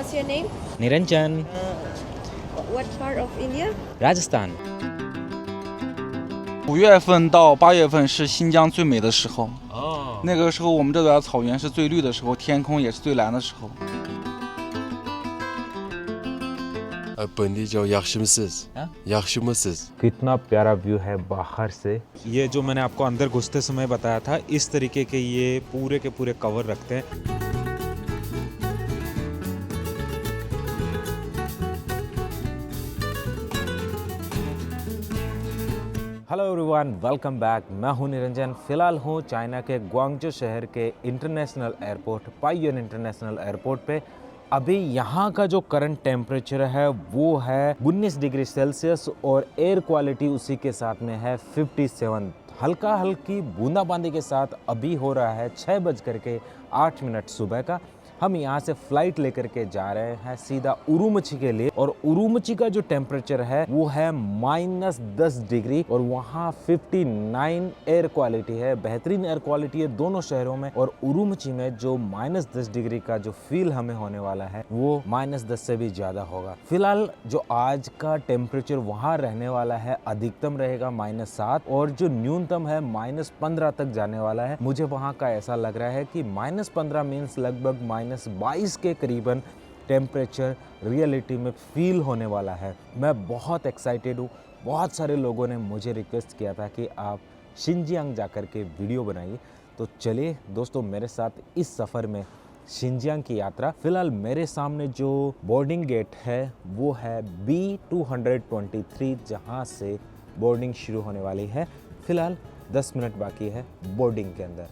What's your name? Niranjan, What part of India? Rajasthan. 5月份到8月份是新疆最美的时候，哦，那个时候我们这边草原是最绿的时候，天空也是最蓝的时候。 बंदी जो yaxshimisiz yaxshimisiz कितना प्यारा व्यू है बाहर से। ये जो मैंने आपको अंदर घुसते समय बताया था, इस तरीके के ये पूरे के पूरे कवर रखते हैं। Hello everyone, welcome back. मैं हूं निरंजन। फ़िलहाल हूं चाइना के ग्वांगझो शहर के इंटरनेशनल एयरपोर्ट पाइयोन इंटरनेशनल एयरपोर्ट पे। अभी यहाँ का जो करंट टेम्परेचर है वो है 19 डिग्री सेल्सियस और एयर क्वालिटी उसी के साथ में है 57। हल्का हल्की बूंदाबांदी के साथ अभी हो रहा है 6:08 सुबह का। हम यहाँ से फ़्लाइट लेकर के जा रहे हैं सीधा उरुमची के लिए, और उरुमची का जो टेम्परेचर है वो है -10 डिग्री और वहाँ 59 एयर क्वालिटी है। बेहतरीन एयर क्वालिटी है दोनों शहरों में, और उरुमची में जो -10 डिग्री का जो फील हमें होने वाला है वो -10 से भी ज़्यादा होगा। फिलहाल जो आज का टेम्परेचर वहाँ रहने वाला है, अधिकतम रहेगा -7 और जो न्यूनतम है -15 तक जाने वाला है। मुझे वहाँ का ऐसा लग रहा है कि -15 मीन्स लगभग -22 के करीबन टेम्परेचर रियलिटी में फील होने वाला है। मैं बहुत एक्साइटेड हूँ। बहुत सारे लोगों ने मुझे रिक्वेस्ट किया था कि आप शिनजियांग जाकर के वीडियो बनाइए, तो चलिए दोस्तों मेरे साथ इस सफ़र में शिनजियांग की यात्रा। फिलहाल मेरे सामने जो बोर्डिंग गेट है वो है B223, जहाँ से बोर्डिंग शुरू होने वाली है। फिलहाल 10 मिनट बाकी है बोर्डिंग के अंदर।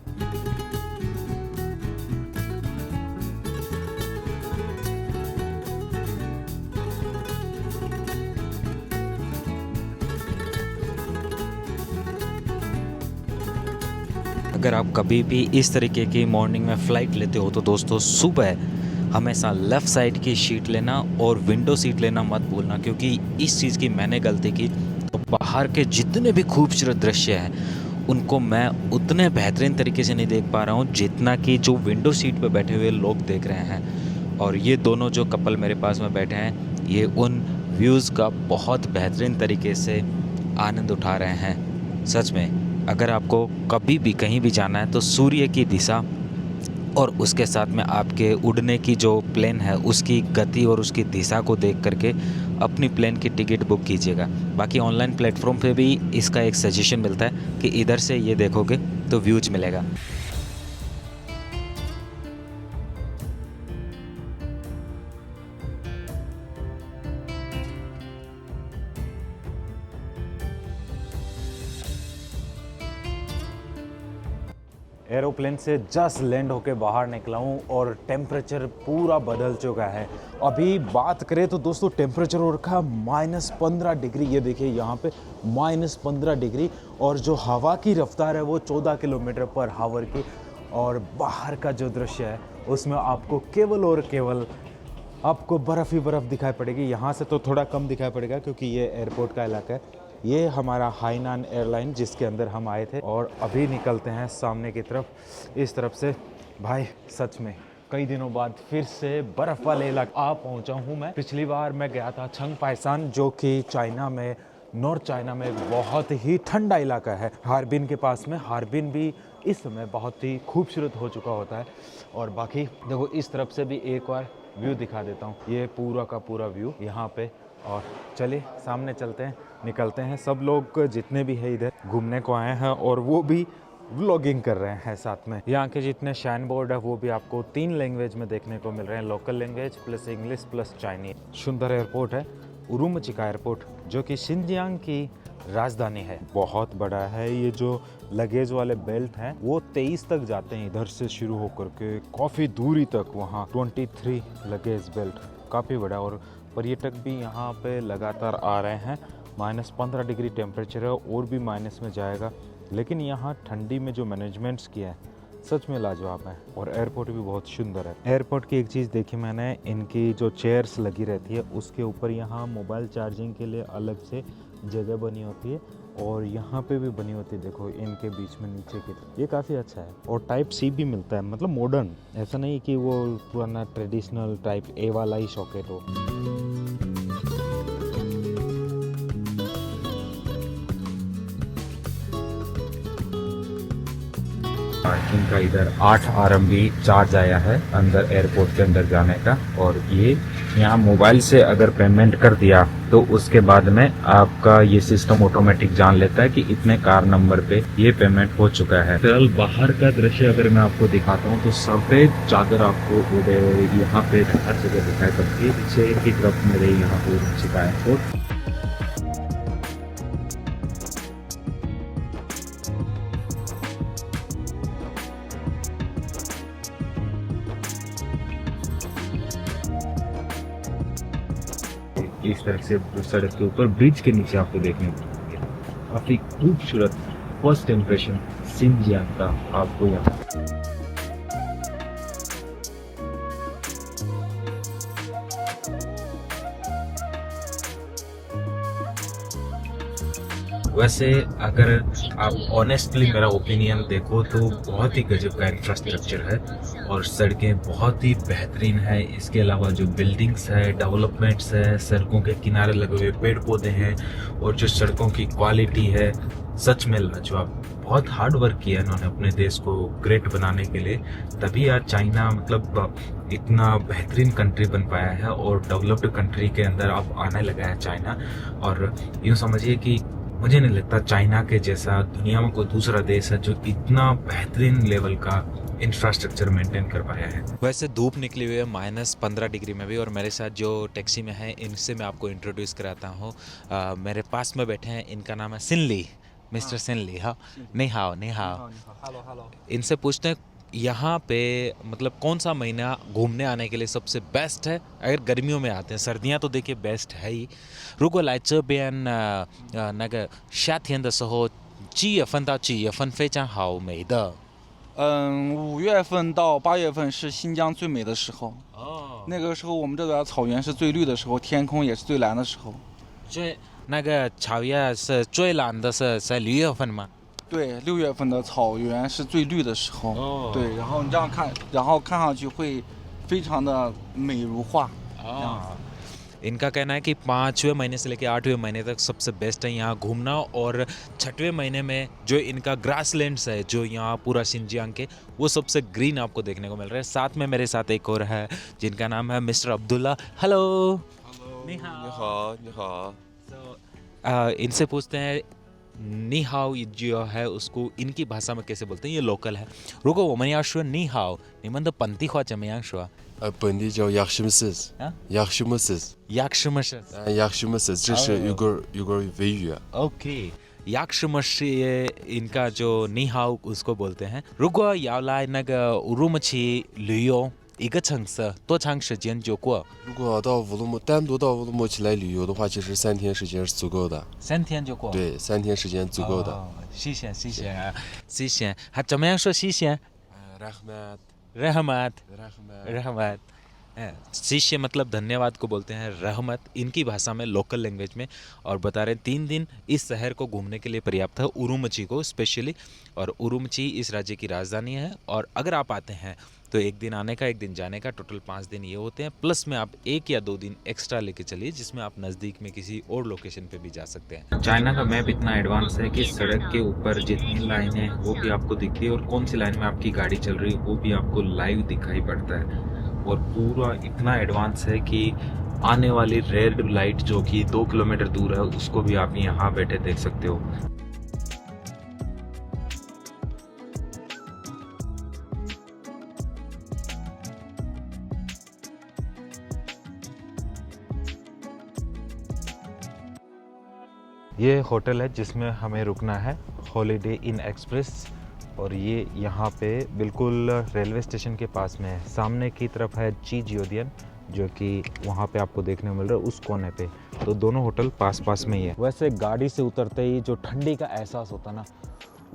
अगर आप कभी भी इस तरीके की मॉर्निंग में फ़्लाइट लेते हो तो दोस्तों सुबह हमेशा लेफ़्ट साइड की सीट लेना और विंडो सीट लेना मत भूलना, क्योंकि इस चीज़ की मैंने गलती की तो बाहर के जितने भी खूबसूरत दृश्य हैं उनको मैं उतने बेहतरीन तरीके से नहीं देख पा रहा हूँ जितना कि जो विंडो सीट पर बैठे हुए लोग देख रहे हैं। और ये दोनों जो कपल मेरे पास में बैठे हैं ये उन व्यूज़ का बहुत बेहतरीन तरीके से आनंद उठा रहे हैं। सच में अगर आपको कभी भी कहीं भी जाना है तो सूर्य की दिशा और उसके साथ में आपके उड़ने की जो प्लेन है उसकी गति और उसकी दिशा को देख करके अपनी प्लेन की टिकट बुक कीजिएगा। बाकी ऑनलाइन प्लेटफॉर्म पे भी इसका एक सजेशन मिलता है कि इधर से ये देखोगे तो व्यूज मिलेगा। एरोप्लेन से जस्ट लैंड होके बाहर निकला हूँ और टेम्परेचर पूरा बदल चुका है। अभी बात करें तो दोस्तों टेम्परेचर हो रखा है -15 डिग्री। ये देखिए यहाँ पे -15 डिग्री, और जो हवा की रफ्तार है वो 14 किलोमीटर पर आवर की। और बाहर का जो दृश्य है उसमें आपको केवल और केवल आपको बर्फ़ ही बर्फ़ दिखाई पड़ेगी। यहाँ से तो थोड़ा कम दिखाई पड़ेगा क्योंकि ये एयरपोर्ट का इलाका है। ये हमारा हाइनान एयरलाइन जिसके अंदर हम आए थे, और अभी निकलते हैं सामने की तरफ इस तरफ से। भाई सच में कई दिनों बाद फिर से बर्फ़ वाले इलाके आ पहुंचा हूं मैं। पिछली बार मैं गया था चंगपाइसान, जो कि चाइना में नॉर्थ चाइना में एक बहुत ही ठंडा इलाका है, हार्बिन के पास में। हार्बिन भी इस समय बहुत ही खूबसूरत हो चुका होता है। और बाकी देखो इस तरफ से भी एक बार व्यू दिखा देता हूँ, ये पूरा का पूरा व्यू यहाँ पे। और चलिए सामने चलते हैं, निकलते हैं। सब लोग जितने भी है इधर घूमने को आए हैं और वो भी व्लॉगिंग कर रहे हैं साथ में। यहाँ के जितने शाइन बोर्ड है वो भी आपको 3 लैंग्वेज में देखने को मिल रहे हैं, local language plus English plus Chinese. सुंदर एयरपोर्ट है उरुमची का एयरपोर्ट, जो कि शिनजियांग की राजधानी है। बहुत बड़ा है। ये जो लगेज वाले बेल्ट हैं वो 23 तक जाते हैं इधर से शुरू होकर के काफ़ी दूरी तक। वहाँ 23 लगेज बेल्ट काफ़ी बड़ा, और पर्यटक भी यहाँ पे लगातार आ रहे हैं। -15 डिग्री टेम्परेचर है और भी माइनस में जाएगा, लेकिन यहाँ ठंडी में जो मैनेजमेंट्स किया है सच में लाजवाब है। और एयरपोर्ट भी बहुत सुंदर है। एयरपोर्ट की एक चीज़ देखी मैंने, इनकी जो चेयर्स लगी रहती है उसके ऊपर यहाँ मोबाइल चार्जिंग के लिए अलग से जगह बनी होती है, और यहाँ पे भी बनी होती है, देखो इनके बीच में नीचे की तरफ। ये काफ़ी अच्छा है और टाइप सी भी मिलता है, मतलब मॉडर्न, ऐसा नहीं कि वो पुराना ट्रेडिशनल टाइप ए वाला ही सॉकेट हो। इनका इधर 8 RMB चार्ज आया है अंदर एयरपोर्ट के अंदर जाने का, और ये यहाँ मोबाइल से अगर पेमेंट कर दिया तो उसके बाद में आपका ये सिस्टम ऑटोमेटिक जान लेता है कि इतने कार नंबर पे ये पेमेंट हो चुका है। फिलहाल बाहर का दृश्य अगर मैं आपको दिखाता हूँ तो सफेद चादर आपको यहाँ पे हर जगह दिखाई पड़ती है। पीछे की तरफ मेरे यहाँ पे उरुमची एयरपोर्ट। इस तरह से सड़क के ऊपर ब्रिज के नीचे आपको देखने को मिलेगा। काफी खूबसूरत फर्स्ट इम्प्रेशन शिनजियांग का आपको यहाँ। वैसे अगर आप ऑनेस्टली मेरा ओपिनियन देखो तो बहुत ही गजब का इंफ्रास्ट्रक्चर है और सड़कें बहुत ही बेहतरीन है। इसके अलावा जो बिल्डिंग्स है, डेवलपमेंट्स है, सड़कों के किनारे लगे हुए पेड़ पौधे हैं और जो सड़कों की क्वालिटी है, सच में लाजवाब। बहुत हार्ड वर्क किया इन्होंने अपने देश को ग्रेट बनाने के लिए, तभी आज चाइना मतलब इतना बेहतरीन कंट्री बन पाया है और डेवलप्ड कंट्री के अंदर अब आने लगा है चाइना। और यूँ समझिए कि मुझे नहीं लगता चाइना के जैसा दुनिया में कोई दूसरा देश है जो इतना बेहतरीन लेवल का इंफ्रास्ट्रक्चर मेंटेन कर पाया है। वैसे धूप निकली हुई है -15 डिग्री में भी, और मेरे साथ जो टैक्सी में है इनसे मैं आपको इंट्रोड्यूस कराता हूँ। मेरे पास में बैठे हैं, इनका नाम है सिनली, मिस्टर सिनली। हाँ, नहीं हाओ नहीं हाओ। हेलो। इनसे पूछते हैं यहाँ पे मतलब कौन सा महीना घूमने आने के लिए सबसे बेस्ट है। अगर गर्मियों में आते हैं, सर्दियाँ तो देखिए बेस्ट है ही। 如果来这边那个夏天的时候，7月份到9月份非常好美的。5月份到8月份是新疆最美的时候。哦，那个时候我们这边草原是最绿的时候，天空也是最蓝的时候。那个草原是最蓝的是在6月份吗？对，6月份的草原是最绿的时候。哦，对，然后你这样看，然后看上去会非常的美如画。इनका कहना है कि 5वें महीने से लेकर 8वें महीने तक सबसे बेस्ट है यहाँ घूमना, और 6वें महीने में जो इनका ग्रासलैंड्स है जो यहाँ पूरा शिनजियांग के, वो सबसे ग्रीन आपको देखने को मिल रहा है। साथ में मेरे साथ एक और है जिनका नाम है मिस्टर अब्दुल्ला। हेलो।你好，你好。इनसे पूछते हैं नी हाओ जो है उसको इनकी भाषा में कैसे बोलते हैं, ये लोकल है। 如果我们要说你好，你们的本地话怎么样说？本地叫 yaxshimsiz， yaxshimsiz， yaxshimsiz， yaxshimsiz， 这是有个维语。OK， yaxshimsiz इनका जो नी हाओ उसको बोलते हैं। 如果要来那个乌鲁木齐旅游一个城市，多长时间就过？如果单独到乌鲁木齐来旅游的话，其实3天时间是足够的。3天就过？对，3天时间足够的。谢谢谢谢啊，谢谢。还怎么样说谢谢रहमत रहमत रहमत रहमत। शिष्य मतलब धन्यवाद को बोलते हैं रहमत इनकी भाषा में, लोकल लैंग्वेज में। और बता रहे 3 दिन इस शहर को घूमने के लिए पर्याप्त है, उरुमची को स्पेशली। और उरुमची इस राज्य की राजधानी है, और अगर आप आते हैं तो 1 दिन आने का 1 दिन जाने का, टोटल 5 दिन ये होते हैं। प्लस में आप 1 या 2 दिन एक्स्ट्रा लेके चलिए जिसमें आप नज़दीक में किसी और लोकेशन पे भी जा सकते हैं। चाइना का मैप इतना एडवांस है कि सड़क के ऊपर जितनी लाइनें हैं वो भी आपको दिखती है, और कौन सी लाइन में आपकी गाड़ी चल रही है वो भी आपको लाइव दिखाई पड़ता है। और पूरा इतना एडवांस है कि आने वाली रेड लाइट जो कि 2 किलोमीटर दूर है उसको भी आप यहाँ बैठे देख सकते हो। ये होटल है जिसमें हमें रुकना है, हॉलीडे इन एक्सप्रेस, और ये यहाँ पे बिल्कुल रेलवे स्टेशन के पास में है। सामने की तरफ है चीजियोदियन जो कि वहाँ पे आपको देखने मिल रहा है उस कोने पे। तो दोनों होटल पास पास में ही है। वैसे गाड़ी से उतरते ही जो ठंडी का एहसास होता ना,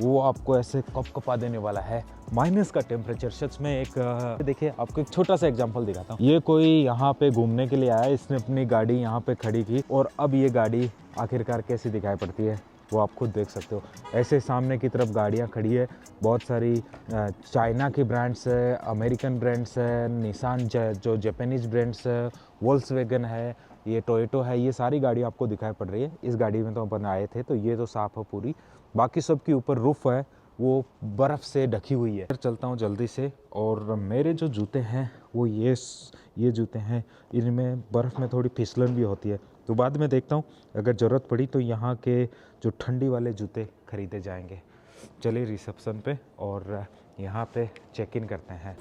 वो आपको ऐसे कपकपा देने वाला है। माइनस का टेम्परेचर सच में एक देखिए आपको एक छोटा सा एग्जांपल दिखाता हूँ। ये कोई यहाँ पे घूमने के लिए आया, इसने अपनी गाड़ी यहाँ पे खड़ी की, और अब ये गाड़ी आखिरकार कैसी दिखाई पड़ती है वो आप खुद देख सकते हो। ऐसे सामने की तरफ गाड़ियाँ खड़ी है, बहुत सारी चाइना की ब्रांड्स है, अमेरिकन ब्रांड्स है, निसान जो जापानीज़ ब्रांड्स है, वोल्क्सवैगन है, ये टोयोटो है, ये सारी गाड़ी आपको दिखाई पड़ रही है। इस गाड़ी में तो अपन आए थे, तो ये तो साफ़ है पूरी। बाकी सब के ऊपर रूफ है वो बर्फ़ से ढकी हुई है। चलता हूँ जल्दी से। और मेरे जो जूते हैं वो ये जूते हैं, इनमें बर्फ़ में थोड़ी फिसलन भी होती है, तो बाद में देखता हूँ अगर ज़रूरत पड़ी तो यहाँ के जो ठंडी वाले जूते खरीदे जाएंगे। चलिए रिसेप्शन पे और यहाँ पे चेक इन करते हैं।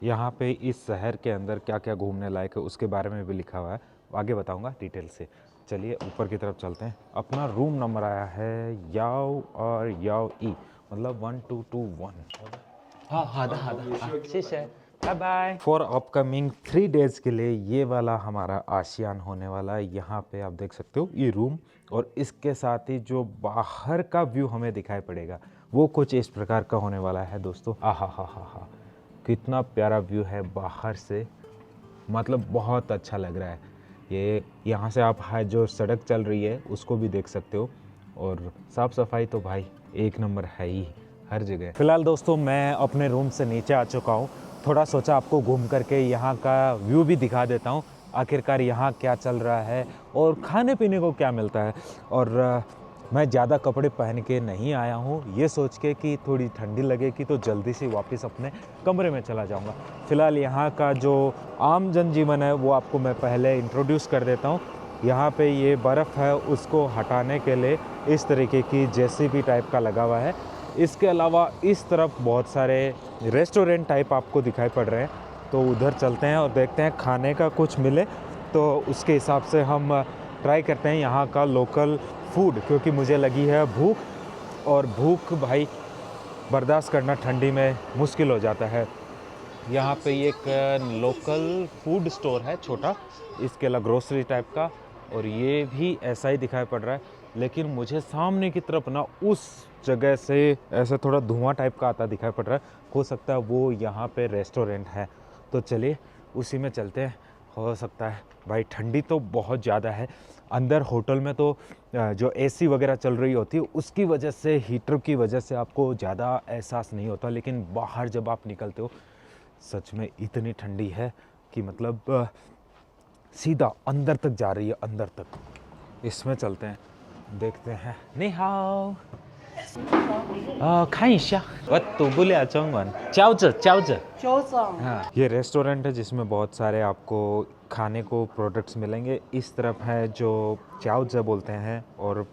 यहाँ पे इस शहर के अंदर क्या क्या घूमने लायक है उसके बारे में भी लिखा हुआ है, आगे बताऊँगा डिटेल से। चलिए ऊपर की तरफ चलते हैं। अपना रूम नंबर आया है याओ और याओ ई, मतलब 1221। हाँ bye bye. For upcoming 3 days के लिए ये वाला हमारा आशियान होने वाला है। यहाँ पे आप देख सकते हो ये रूम, और इसके साथ ही जो बाहर का व्यू हमें दिखाई पड़ेगा वो कुछ इस प्रकार का होने वाला है दोस्तों। हा कितना प्यारा व्यू है बाहर से, मतलब बहुत अच्छा लग रहा है। ये यहाँ से आप जो सड़क चल रही है उसको भी देख सकते हो, और साफ़ सफाई तो भाई एक नंबर है ही हर जगह। फ़िलहाल दोस्तों मैं अपने रूम से नीचे आ चुका हूँ, थोड़ा सोचा आपको घूम करके यहाँ का व्यू भी दिखा देता हूँ, आखिरकार यहाँ क्या चल रहा है और खाने पीने को क्या मिलता है। और मैं ज़्यादा कपड़े पहन के नहीं आया हूँ, ये सोच के कि थोड़ी ठंडी लगेगी तो जल्दी से वापस अपने कमरे में चला जाऊँगा। फ़िलहाल यहाँ का जो आम जनजीवन है वो आपको मैं पहले इंट्रोड्यूस कर देता हूँ। यहाँ पे ये बर्फ़ है उसको हटाने के लिए इस तरीके की जेसीबी टाइप का लगा हुआ है। इसके अलावा इस तरफ बहुत सारे रेस्टोरेंट टाइप आपको दिखाई पड़ रहे हैं, तो उधर चलते हैं और देखते हैं खाने का कुछ मिले तो उसके हिसाब से हम ट्राई करते हैं यहाँ का लोकल फूड, क्योंकि मुझे लगी है भूख, और भूख भाई बर्दाश्त करना ठंडी में मुश्किल हो जाता है। यहाँ पे एक लोकल फूड स्टोर है छोटा, इसके अलावा ग्रोसरी टाइप का, और ये भी ऐसा ही दिखाई पड़ रहा है, लेकिन मुझे सामने की तरफ ना उस जगह से ऐसा थोड़ा धुआं टाइप का आता दिखाई पड़ रहा है। हो सकता है वो यहाँ पे रेस्टोरेंट है, तो चलिए उसी में चलते हैं। हो सकता है भाई ठंडी तो बहुत ज़्यादा है, अंदर होटल में तो जो एसी वगैरह चल रही होती है उसकी वजह से, हीटर की वजह से आपको ज़्यादा एहसास नहीं होता, लेकिन बाहर जब आप निकलते हो सच में इतनी ठंडी है कि मतलब सीधा अंदर तक जा रही है, अंदर तक। इसमें चलते हैं, देखते हैं। नि हाओ, 看一下，我读不了中文。饺子。हाँ, ये रेस्टोरेंट है जिसमें बहुत सारे आपको खाने को प्रोडक्ट्स मिलेंगे। इस तरफ है जो चाउज़ बोलते हैं, और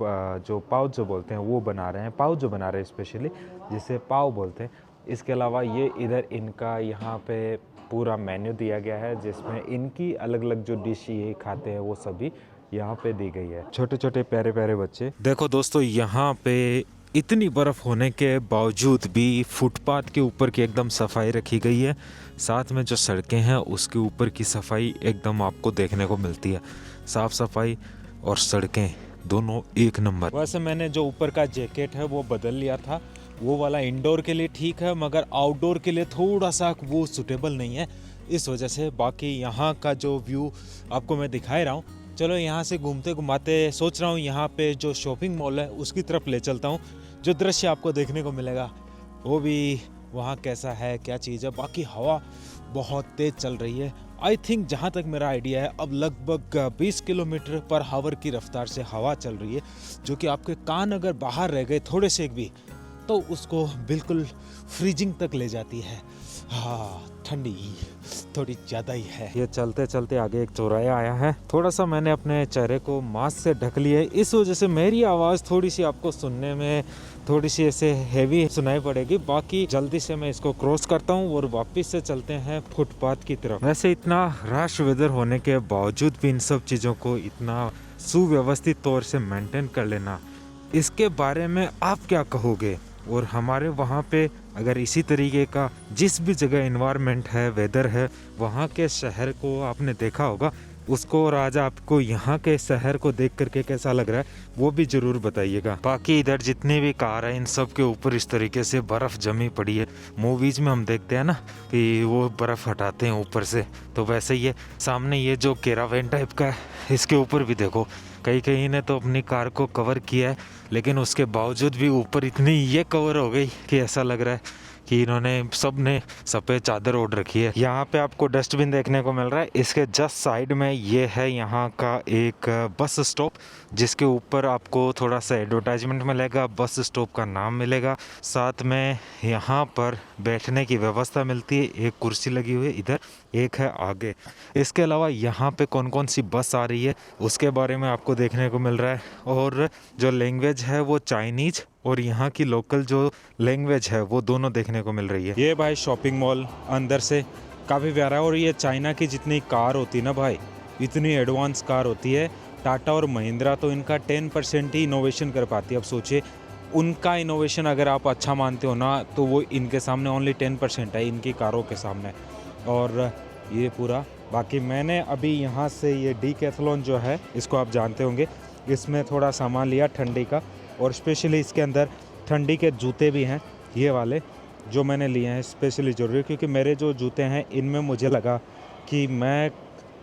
जो पाव जो बोलते हैं वो बना रहे हैं, पाव जो बना रहे हैं स्पेशली, जिसे पाव बोलते हैं। इसके अलावा ये इधर इनका यहाँ पे पूरा मेन्यू दिया गया है, जिसमें इनकी अलग अलग जो डिश ये खाते हैं वो सभी यहाँ पे दी गई है। छोटे छोटे प्यारे प्यारे बच्चे। देखो दोस्तों, यहाँ पे इतनी बर्फ़ होने के बावजूद भी फुटपाथ के ऊपर की एकदम सफाई रखी गई है। साथ में जो सड़कें हैं उसके ऊपर की सफाई एकदम आपको देखने को मिलती है। साफ़ सफाई और सड़कें दोनों एक नंबर। वैसे मैंने जो ऊपर का जैकेट है वो बदल लिया था, वो वाला इंडोर के लिए ठीक है, मगर आउटडोर के लिए थोड़ा सा वो सूटेबल नहीं है, इस वजह से। बाकी यहाँ का जो व्यू आपको मैं दिखा रहा हूँ। चलो यहाँ से घूमते घुमाते सोच रहा हूँ यहाँ पे जो शॉपिंग मॉल है उसकी तरफ ले चलता हूँ। जो दृश्य आपको देखने को मिलेगा वो भी वहाँ कैसा है, क्या चीज़ है। बाकी हवा बहुत तेज़ चल रही है। आई थिंक जहाँ तक मेरा आइडिया है अब लगभग 20 किलोमीटर पर आवर की रफ्तार से हवा चल रही है, जो कि आपके कान अगर बाहर रह गए थोड़े से भी तो उसको बिल्कुल फ्रीजिंग तक ले जाती है। हाँ, ठंडी थोड़ी ज़्यादा ही है। ये चलते चलते आगे एक चौराहा आया है। थोड़ा सा मैंने अपने चेहरे को मास्क से ढक लिया है, इस वजह से मेरी आवाज़ थोड़ी सी आपको सुनने में थोड़ी सी ऐसे हैवी सुनाई पड़ेगी। बाकी जल्दी से मैं इसको क्रॉस करता हूँ और वापस से चलते हैं फुटपाथ की तरफ। वैसे इतना रश वेदर होने के बावजूद भी इन सब चीज़ों को इतना सुव्यवस्थित तौर से मेंटेन कर लेना, इसके बारे में आप क्या कहोगे? और हमारे वहाँ पे अगर इसी तरीके का जिस भी जगह एनवायरनमेंट है, वेदर है, वहाँ के शहर को आपने देखा होगा उसको, और आज आपको यहाँ के शहर को देख करके कैसा लग रहा है वो भी ज़रूर बताइएगा। बाकी इधर जितनी भी कार है इन सब के ऊपर इस तरीके से बर्फ़ जमी पड़ी है। मूवीज़ में हम देखते हैं ना कि वो बर्फ़ हटाते हैं ऊपर से, तो वैसे ही है। सामने ये जो कैरावेन टाइप का है इसके ऊपर भी देखो कई कई ने तो अपनी कार को कवर किया है, लेकिन उसके बावजूद भी ऊपर इतनी ये कवर हो गई कि ऐसा लग रहा है कि इन्होंने सब ने सफ़ेद चादर ओढ़ रखी है। यहाँ पे आपको डस्टबिन देखने को मिल रहा है। इसके जस्ट साइड में ये है यहाँ का एक बस स्टॉप, जिसके ऊपर आपको थोड़ा सा एडवर्टाइजमेंट मिलेगा, बस स्टॉप का नाम मिलेगा, साथ में यहाँ पर बैठने की व्यवस्था मिलती है। एक कुर्सी लगी हुई है इधर, एक है आगे। इसके अलावा यहाँ पे कौन कौन सी बस आ रही है उसके बारे में आपको देखने को मिल रहा है, और जो लैंग्वेज है वो चाइनीज़ और यहाँ की लोकल जो लैंग्वेज है वो दोनों देखने को मिल रही है। ये भाई शॉपिंग मॉल अंदर से काफ़ी प्यारा है, और ये चाइना की जितनी कार होती है ना भाई, इतनी एडवांस कार होती है। टाटा और महिंद्रा तो इनका 10% ही इनोवेशन कर पाती है। अब सोचिए उनका इनोवेशन अगर आप अच्छा मानते हो ना, तो वो इनके सामने ओनली 10% है, इनकी कारों के सामने। और ये पूरा बाकी मैंने अभी यहाँ से ये डीकैथलॉन जो है, इसको आप जानते होंगे, इसमें थोड़ा सामान लिया ठंडी का, और स्पेशली इसके अंदर ठंडी के जूते भी हैं, ये वाले जो मैंने लिए हैं स्पेशली ज़रूरी, क्योंकि मेरे जो जूते हैं इनमें मुझे लगा कि मैं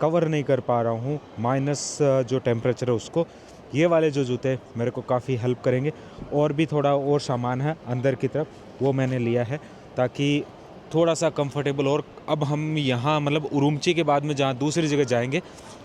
कवर नहीं कर पा रहा हूँ माइनस जो टेम्परेचर है उसको। ये वाले जो जूते मेरे को काफ़ी हेल्प करेंगे। और भी थोड़ा और सामान है अंदर की तरफ, वो मैंने लिया है ताकि थोड़ा सा कंफर्टेबल। और अब हम यहाँ मतलब उरुमची के बाद में जहाँ दूसरी जगह जाएंगे,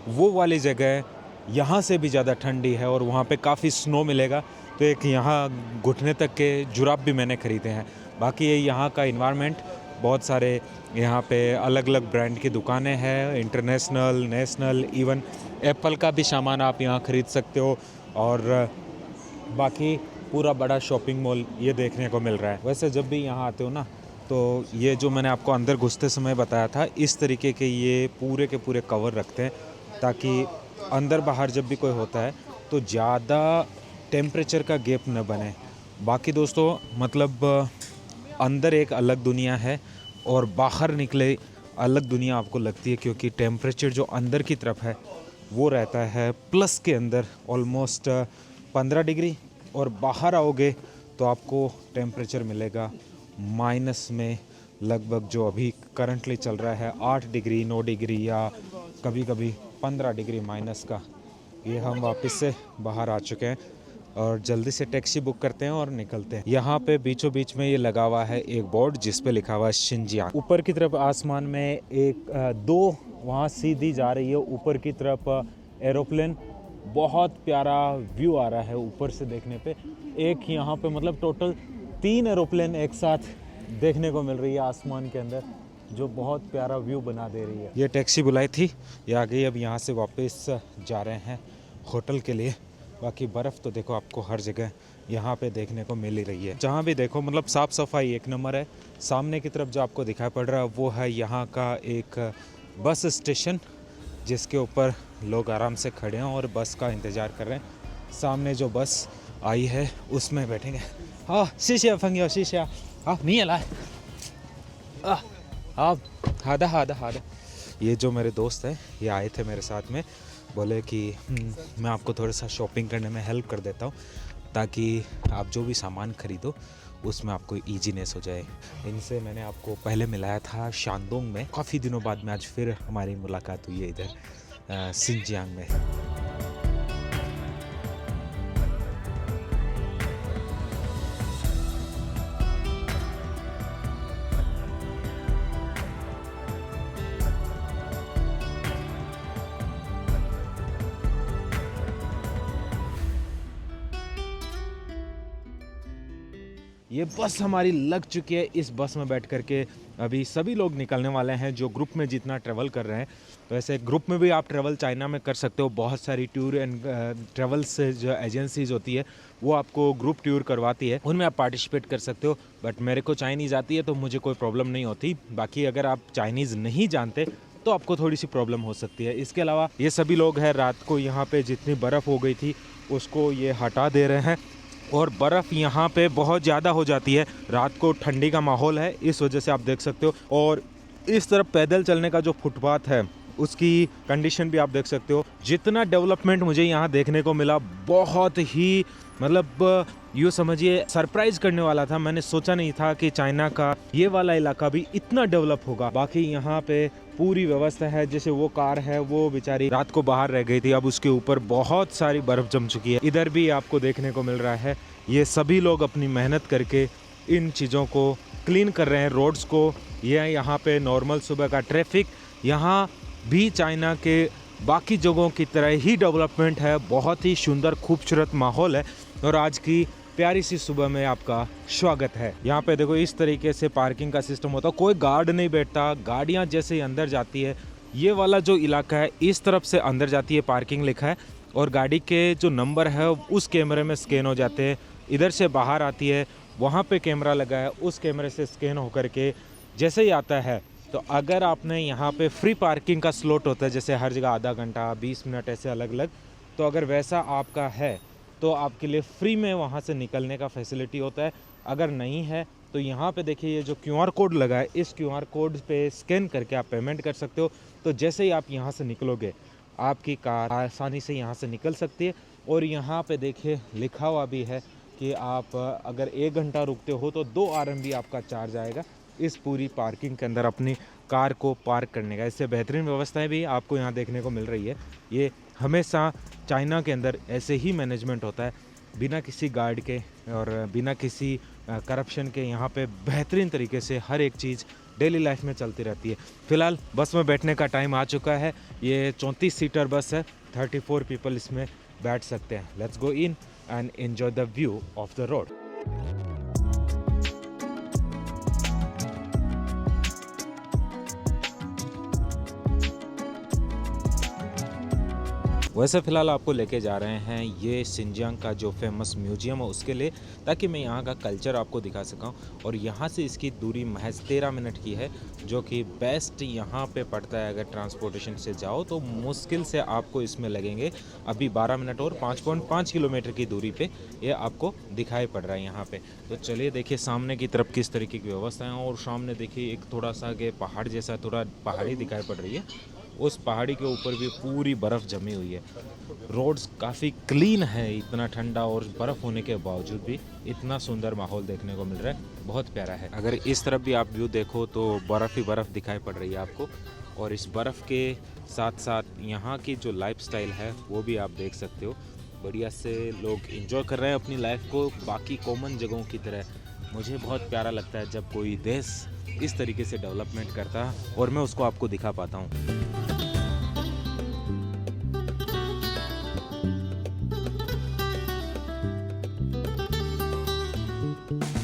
वो वाली जगह यहाँ से भी ज़्यादा ठंडी है और वहाँ पे काफ़ी स्नो मिलेगा। तो एक यहाँ घुटने तक के जुराब भी मैंने ख़रीदे हैं। बाकी ये यहाँ का इन्वायरमेंट, बहुत सारे यहाँ पे अलग अलग ब्रांड की दुकानें हैं, इंटरनेशनल, नेशनल, इवन एप्पल का भी सामान आप यहाँ ख़रीद सकते हो। और बाकी पूरा बड़ा शॉपिंग मॉल ये देखने को मिल रहा है। वैसे जब भी यहाँ आते हो ना, तो ये जो मैंने आपको अंदर घुसते समय बताया था, इस तरीके के ये पूरे के पूरे कवर रखते हैं, ताकि अंदर बाहर जब भी कोई होता है तो ज़्यादा टेम्परेचर का गैप न बने। बाकी दोस्तों मतलब अंदर एक अलग दुनिया है और बाहर निकले अलग दुनिया आपको लगती है, क्योंकि टेम्परेचर जो अंदर की तरफ है वो रहता है प्लस के अंदर ऑलमोस्ट 15 डिग्री, और बाहर आओगे तो आपको टेम्परेचर मिलेगा माइनस में लगभग, जो अभी करंटली चल रहा है 8 डिग्री, 9 डिग्री या कभी कभी 15 डिग्री माइनस का। ये हम वापस से बाहर आ चुके हैं और जल्दी से टैक्सी बुक करते हैं और निकलते हैं। यहाँ पे बीचों बीच में ये लगा हुआ है एक बोर्ड जिस पे लिखा हुआ है शिनजियांग। ऊपर की तरफ आसमान में एक दो वहाँ सीधी जा रही है ऊपर की तरफ एरोप्लेन। बहुत प्यारा व्यू आ रहा है ऊपर से देखने पे। एक यहाँ पे मतलब टोटल 3 एरोप्लेन एक साथ देखने को मिल रही है आसमान के अंदर, जो बहुत प्यारा व्यू बना दे रही है। ये टैक्सी बुलाई थी, ये आ गई। अब यहाँ से वापस जा रहे हैं होटल के लिए। बाकी बर्फ़ तो देखो आपको हर जगह यहाँ पे देखने को मिल ही रही है, जहाँ भी देखो मतलब साफ़ सफाई एक नंबर है। सामने की तरफ जो आपको दिखाई पड़ रहा है वो है यहाँ का एक बस स्टेशन, जिसके ऊपर लोग आराम से खड़े हैं और बस का इंतज़ार कर रहे हैं। सामने जो बस आई है उसमें बैठेंगे। हाँ शीशा फंगियो शीशा, हाँ नहीं अला, हाँ हादा हादा हादा। ये जो मेरे दोस्त हैं ये आए थे मेरे साथ में, बोले कि मैं आपको थोड़ा सा शॉपिंग करने में हेल्प कर देता हूँ, ताकि आप जो भी सामान खरीदो उसमें आपको ईजीनेस हो जाए। इनसे मैंने आपको पहले मिलाया था शानदोंग में, काफ़ी दिनों बाद में आज फिर हमारी मुलाकात हुई है इधर शिनजियांग में। ये बस हमारी लग चुकी है। इस बस में बैठ करके अभी सभी लोग निकलने वाले हैं जो ग्रुप में जितना ट्रैवल कर रहे हैं। तो ऐसे ग्रुप में भी आप ट्रैवल चाइना में कर सकते हो। बहुत सारी टूर एंड ट्रैवल्स जो एजेंसीज होती है वो आपको ग्रुप टूर करवाती है, उनमें आप पार्टिसिपेट कर सकते हो। बट मेरे को चाइनीज़ आती है तो मुझे कोई प्रॉब्लम नहीं होती। बाकी अगर आप चाइनीज़ नहीं जानते तो आपको थोड़ी सी प्रॉब्लम हो सकती है। इसके अलावा ये सभी लोग हैं रात को यहाँ पे जितनी बर्फ़ हो गई थी उसको ये हटा दे रहे हैं, और बर्फ़ यहाँ पे बहुत ज़्यादा हो जाती है रात को। ठंडी का माहौल है इस वजह से आप देख सकते हो। और इस तरफ पैदल चलने का जो फुटपाथ है उसकी कंडीशन भी आप देख सकते हो। जितना डेवलपमेंट मुझे यहाँ देखने को मिला बहुत ही मतलब यूँ समझिए सरप्राइज करने वाला था। मैंने सोचा नहीं था कि चाइना का ये वाला इलाका भी इतना डेवलप होगा। बाकी यहाँ पे पूरी व्यवस्था है। जैसे वो कार है वो बेचारी रात को बाहर रह गई थी, अब उसके ऊपर बहुत सारी बर्फ जम चुकी है। इधर भी आपको देखने को मिल रहा है ये सभी लोग अपनी मेहनत करके इन चीज़ों को क्लीन कर रहे हैं, रोड्स को। ये यहाँ पे नॉर्मल सुबह का ट्रैफिक। यहाँ भी चाइना के बाकी जगहों की तरह ही डेवलपमेंट है। बहुत ही सुंदर खूबसूरत माहौल है और आज की प्यारी सी सुबह में आपका स्वागत है। यहाँ पे देखो इस तरीके से पार्किंग का सिस्टम होता है, कोई गार्ड नहीं बैठता। गाड़ियाँ जैसे ही अंदर जाती है, ये वाला जो इलाका है इस तरफ से अंदर जाती है, पार्किंग लिखा है, और गाड़ी के जो नंबर है उस कैमरे में स्कैन हो जाते हैं। इधर से बाहर आती है, वहाँ पे कैमरा लगा है, उस कैमरे से स्कैन होकर के जैसे ही आता है। तो अगर आपने यहाँ पे फ्री पार्किंग का स्लॉट होता है, जैसे हर जगह आधा घंटा 20 मिनट ऐसे अलग अलग, तो अगर वैसा आपका है तो आपके लिए फ्री में वहाँ से निकलने का फैसिलिटी होता है। अगर नहीं है तो यहाँ पे देखिए ये जो QR कोड लगा है, इस QR कोड पे स्कैन करके आप पेमेंट कर सकते हो। तो जैसे ही आप यहाँ से निकलोगे आपकी कार आसानी से यहाँ से निकल सकती है। और यहाँ पे देखिए लिखा हुआ भी है कि आप अगर 1 घंटा रुकते हो तो 2 RMB आपका चार्ज आएगा इस पूरी पार्किंग के अंदर अपनी कार को पार्क करने का। इससे बेहतरीन व्यवस्थाएं भी आपको यहाँ देखने को मिल रही है। ये हमेशा चाइना के अंदर ऐसे ही मैनेजमेंट होता है, बिना किसी गार्ड के और बिना किसी करप्शन के। यहाँ पे बेहतरीन तरीके से हर एक चीज़ डेली लाइफ में चलती रहती है। फ़िलहाल बस में बैठने का टाइम आ चुका है। ये 34 सीटर बस है, 34 पीपल इसमें बैठ सकते हैं। Let's go in and enjoy the view of the road. वैसे फ़िलहाल आपको लेके जा रहे हैं ये सिंजियांग का जो फेमस म्यूजियम है उसके लिए, ताकि मैं यहाँ का कल्चर आपको दिखा सकूँ। और यहाँ से इसकी दूरी महज 13 मिनट की है, जो कि बेस्ट यहाँ पे पड़ता है। अगर ट्रांसपोर्टेशन से जाओ तो मुश्किल से आपको इसमें लगेंगे अभी 12 मिनट, और 5.5 किलोमीटर की दूरी पे ये आपको दिखाई पड़ रहा है यहाँ पे। तो चलिए देखिए सामने की तरफ किस तरीके की व्यवस्था है। और सामने देखिए एक थोड़ा सा के पहाड़ जैसा थोड़ा पहाड़ी दिखाई पड़ रही है, उस पहाड़ी के ऊपर भी पूरी बर्फ़ जमी हुई है। रोड्स काफ़ी क्लीन है, इतना ठंडा और बर्फ़ होने के बावजूद भी इतना सुंदर माहौल देखने को मिल रहा है, बहुत प्यारा है। अगर इस तरफ भी आप व्यू देखो तो बर्फ़ ही बर्फ़ दिखाई पड़ रही है आपको। और इस बर्फ़ के साथ साथ यहाँ की जो लाइफस्टाइल है वो भी आप देख सकते हो। बढ़िया से लोग एंजॉय कर रहे हैं अपनी लाइफ को बाकी कॉमन जगहों की तरह। मुझे बहुत प्यारा लगता है जब कोई देश इस तरीके से डेवलपमेंट करता है और मैं उसको आपको दिखा पाता हूँ।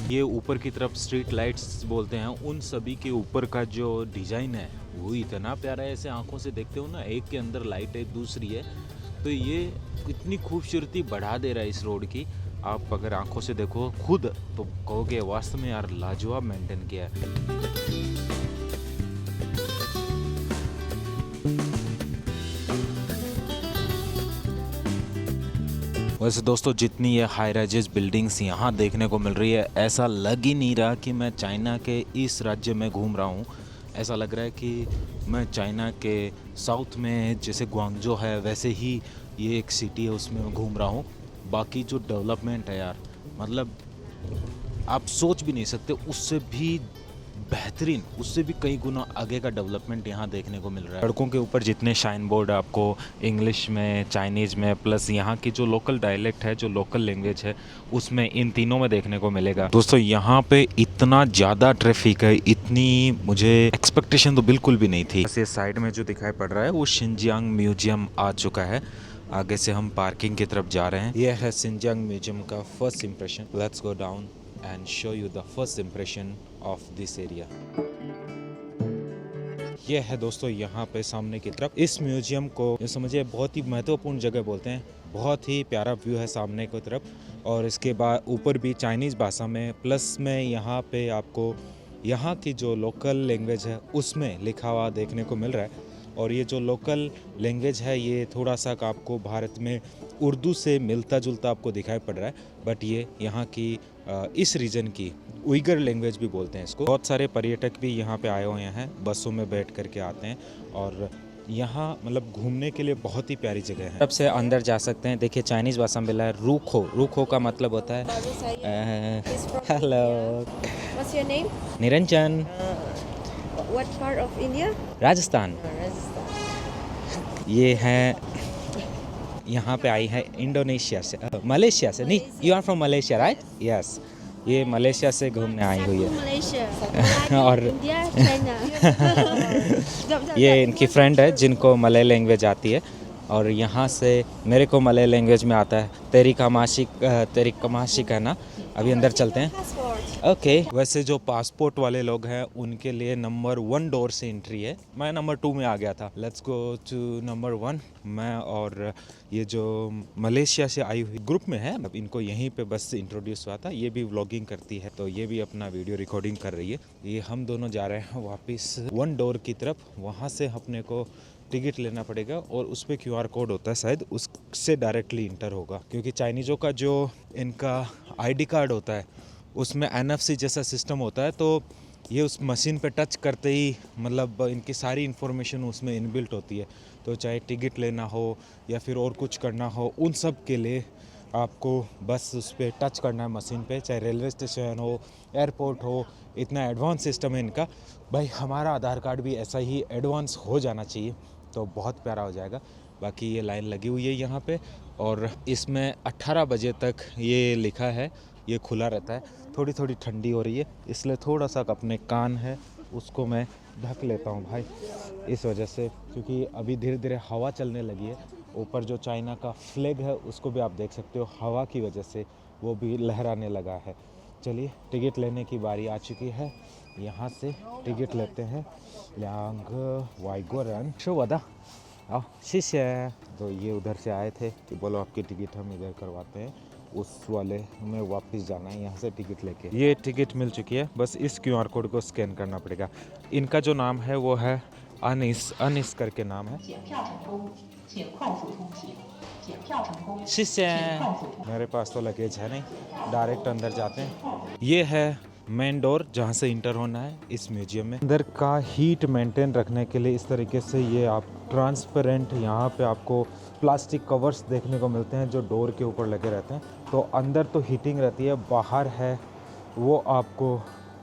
ये ऊपर की तरफ स्ट्रीट लाइट्स बोलते हैं, उन सभी के ऊपर का जो डिज़ाइन है वो इतना प्यारा है। ऐसे आंखों से देखते हो ना, एक के अंदर लाइट है दूसरी है, तो ये इतनी खूबसूरती बढ़ा दे रहा है इस रोड की। आप अगर आंखों से देखो खुद तो कहोगे वास्तव में यार लाजवाब मेंटेन किया है। वैसे दोस्तों जितनी ये हाई राइजेस बिल्डिंग्स यहाँ देखने को मिल रही है, ऐसा लग ही नहीं रहा कि मैं चाइना के इस राज्य में घूम रहा हूँ। ऐसा लग रहा है कि मैं चाइना के साउथ में जैसे ग्वांगजो है वैसे ही ये एक सिटी है उसमें घूम रहा हूँ। बाकी जो डेवलपमेंट है यार, मतलब आप सोच भी नहीं सकते, उससे भी बेहतरीन, उससे भी कई गुना आगे का डेवलपमेंट यहाँ देखने को मिल रहा है। सड़कों के ऊपर जितने शाइन बोर्ड आपको इंग्लिश में, चाइनीज़ में, प्लस यहाँ की जो लोकल डायलेक्ट है, जो लोकल लैंग्वेज है, उसमें इन तीनों में देखने को मिलेगा। दोस्तों यहाँ पे इतना ज़्यादा ट्रैफिक है, इतनी मुझे एक्सपेक्टेशन तो बिल्कुल भी नहीं थी। ऐसे साइड में जो दिखाई पड़ रहा है वो सिंजियांग म्यूजियम आ चुका है। आगे से हम पार्किंग की तरफ जा रहे हैं। यह है सिंजियांग म्यूजियम का first impression. Let's go down and show you the first impression of this area। यह है दोस्तों यहाँ पे सामने की तरफ इस म्यूजियम को ये समझिए बहुत ही महत्वपूर्ण जगह बोलते हैं। बहुत ही प्यारा व्यू है सामने की तरफ, और इसके बाद ऊपर भी चाइनीज़ भाषा में, प्लस में यहाँ पे आपको यहाँ की जो लोकल लैंग्वेज है उसमें लिखा हुआ देखने को मिल रहा है। और ये जो लोकल लैंग्वेज है ये थोड़ा सा आपको भारत में उर्दू से मिलता जुलता आपको दिखाई पड़ रहा है, बट ये यहाँ की इस रीजन की उइगर लैंग्वेज भी बोलते हैं इसको। बहुत सारे पर्यटक भी यहाँ पे आए हुए हैं, बसों में बैठ करके आते हैं और यहाँ मतलब घूमने के लिए बहुत ही प्यारी जगह है। सबसे अंदर जा सकते हैं। देखिए चाइनीज़ भाषा में मिला है रूखो। रूखो का मतलब होता है He's from hello India. What's your name? Niranjan, What part of India? Rajasthan. Rajasthan. ये है यहाँ पे आई है इंडोनेशिया से, मलेशिया से। नहीं, you are from Malaysia right? Yes, ये मलेशिया से घूमने आई हुई है। Malaysia. और India, China. ये इनकी फ्रेंड है जिनको मलय लैंग्वेज आती है, और यहाँ से मेरे को मलय लैंग्वेज में आता है। तेरी कमाशी कहना। अभी अंदर चलते हैं। Passport. ओके वैसे जो पासपोर्ट वाले लोग हैं उनके लिए नंबर 1 डोर से एंट्री है। मैं नंबर 2 में आ गया था। Let's go to number 1। मैं और ये जो मलेशिया से आई हुई ग्रुप में है, अब इनको यहीं पे बस इंट्रोड्यूस हुआ था। ये भी व्लॉगिंग करती है तो ये भी अपना वीडियो रिकॉर्डिंग कर रही है। ये हम दोनों जा रहे हैं वापस 1 डोर की तरफ। वहाँ से अपने को टिकट लेना पड़ेगा और उस पर QR कोड होता है, शायद उससे डायरेक्टली इंटर होगा। क्योंकि चाइनीज़ों का जो इनका ID कार्ड होता है उसमें NFC जैसा सिस्टम होता है, तो ये उस मशीन पे टच करते ही मतलब इनकी सारी इन्फॉर्मेशन उसमें इनबिल्ट होती है। तो चाहे टिकट लेना हो या फिर और कुछ करना हो, उन सब के लिए आपको बस उस पर टच करना है मशीन पे। चाहे रेलवे स्टेशन हो, एयरपोर्ट हो, इतना एडवांस सिस्टम है इनका। भाई हमारा आधार कार्ड भी ऐसा ही एडवांस हो जाना चाहिए तो बहुत प्यारा हो जाएगा। बाकी ये लाइन लगी हुई है यहाँ पे, और इसमें 18 बजे तक ये लिखा है, ये खुला रहता है। थोड़ी थोड़ी ठंडी हो रही है इसलिए थोड़ा सा अपने कान है उसको मैं ढक लेता हूँ भाई, इस वजह से, क्योंकि अभी धीरे धीरे हवा चलने लगी है। ऊपर जो चाइना का फ्लैग है उसको भी आप देख सकते हो, हवा की वजह से वो भी लहराने लगा है। चलिए टिकट लेने की बारी आ चुकी है। यहाँ से टिकट लेते हैं। ल्यांग वाइगोरन शोवदा आओ शीशे। तो ये उधर से आए थे कि बोलो आपकी टिकट हम इधर करवाते हैं, उस वाले में वापस जाना है यहाँ से टिकट लेके। ये टिकट मिल चुकी है, बस इस QR कोड को स्कैन करना पड़ेगा। इनका जो नाम है वो है अनिस करके नाम है। शीशे मेरे पास तो लगेज है नहीं, डायरेक्ट अंदर जाते हैं। ये है मेन डोर जहाँ से इंटर होना है इस म्यूजियम में। अंदर का हीट मेंटेन रखने के लिए इस तरीके से ये आप ट्रांसपेरेंट यहाँ पे आपको प्लास्टिक कवर्स देखने को मिलते हैं जो डोर के ऊपर लगे रहते हैं। तो अंदर तो हीटिंग रहती है, बाहर है वो आपको